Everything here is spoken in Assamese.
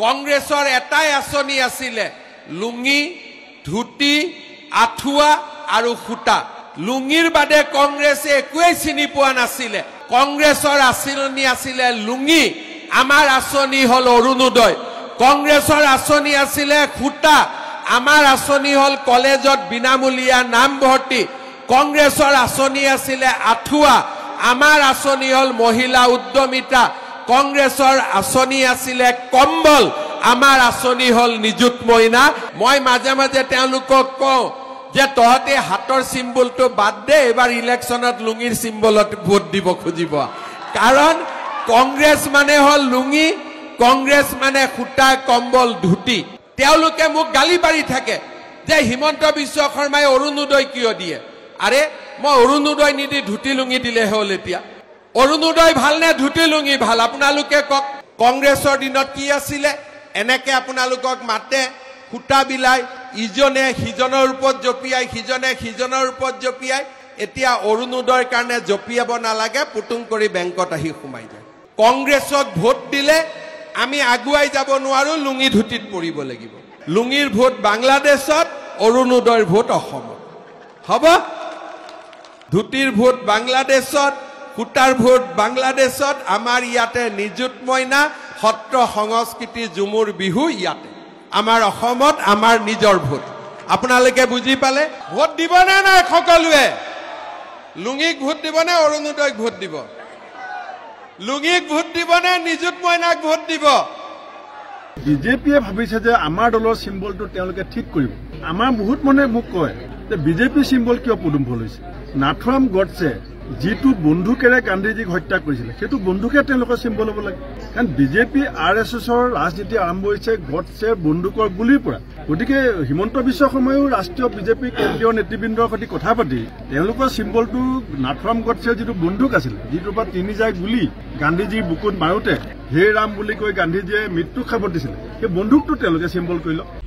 কংগ্ৰেছৰ এটাই আঁচনি আছিলে লুঙি ধুতি আঠুৱা আৰু খুটা লুঙিৰ বাদে কংগ্ৰেছে একোৱেই চিনি পোৱা নাছিলে কংগ্ৰেছৰ আঁচনি আছিলে লুঙি আমাৰ আঁচনি হল অৰুণোদয় কংগ্ৰেছৰ আঁচনি আছিলে খুটা আমাৰ আঁচনি হল কলেজত বিনামূলীয়া নামভৰ্তি কংগ্ৰেছৰ আঁচনি আছিলে আঠুৱা আমাৰ আঁচনি হল মহিলা উদ্যমিতা কংগ্ৰেছৰ আঁচনি আছিলে কম্বল আমাৰ আঁচনি হল নিযুত মইনা মই মাজে মাজে তেওঁলোকক কওঁ যে তহতে হাতৰ সিম্বলটো বাদ দে এবাৰ ইলেকশনত লুঙিৰ সিম্বলত ভোট দিব খুজিব কাৰণ কংগ্ৰেছ মানে হল লুঙি কংগ্ৰেছ মানে খুটা কম্বল ধুতি তেওঁলোকে মোক গালি পাৰি থাকে যে হিমন্ত বিশ্ব শৰ্মাই অৰুণোদয় কিয় দিয়ে আৰে মই অৰুণোদয় নিদি ধুতি লুঙি দিলে হল এতিয়া অৰুণোদয় ভাল নে ধুতি লুঙি ভাল আপোনালোকে কক কংগ্ৰেছৰ দিনত কি আছিলে এনেকে আপোনালোকক মাতে খুটা বিলাই ইজনে সিজনৰ ওপৰত জপিয়াই সিজনে সিজনৰ ওপৰত জপিয়াই এতিয়া অৰুণোদয়ৰ কাৰণে জপিয়াব নালাগে পুতুং কৰি বেংকত আহি সোমাই যায় কংগ্ৰেছক ভোট দিলে আমি আগুৱাই যাব নোৱাৰো লুঙি ধুতিত পৰিব লাগিব লুঙিৰ ভোট বাংলাদেশত অৰুণোদয়ৰ ভোট অসমত হ'ব ধুতিৰ ভোট বাংলাদেশত খুটাৰ ভোট বাংলাদেশত আমাৰ ইয়াতে নিযুত মইনা সত্ৰ সংস্কৃতি জুমুৰ বিহু ইয়াতে আমাৰ অসমত আমাৰ নিজৰ ভোট আপোনালোকে বুজি পালে ভোট দিব না নাই সকলোৱে লুঙিক ভোট দিব না অৰুণোদয়ক ভোট দিব লুঙিক ভোট দিব না নিযুত মইনাক ভোট দিব বিজেপিয়ে ভাবিছে যে আমাৰ দলৰ সিম্বলটো তেওঁলোকে ঠিক কৰিব আমাৰ বহুত মনে মোক কয় যে বিজেপি সিম্বল কিয় পদুম ফুল হৈছে নাথুৰাম গডছে যিটো বন্ধুকেৰে গান্ধীজীক হত্যা কৰিছিল সেইটো বন্ধুকে তেওঁলোকৰ সিম্বল হ'ব লাগে কাৰণ বিজেপি RSSৰ ৰাজনীতি আৰম্ভ হৈছে গডছে বন্দুকৰ গুলিৰ পৰা গতিকে হিমন্ত বিশ্ব শৰ্মায়ো ৰাষ্ট্ৰীয় বিজেপি কেন্দ্ৰীয় নেতৃবৃন্দৰ সৈতে কথা পাতি তেওঁলোকৰ সিম্বলটো নাথুৰাম গডছে যিটো বন্দুক আছিল যিটোৰ পৰা তিনি যায় গুলি গান্ধীজীৰ বুকুত মাৰোতে হে ৰাম বুলি কৈ গান্ধীজীয়ে মৃত্যু খাব দিছিল সেই বন্দুকটো তেওঁলোকে সিম্বল কৰি লওক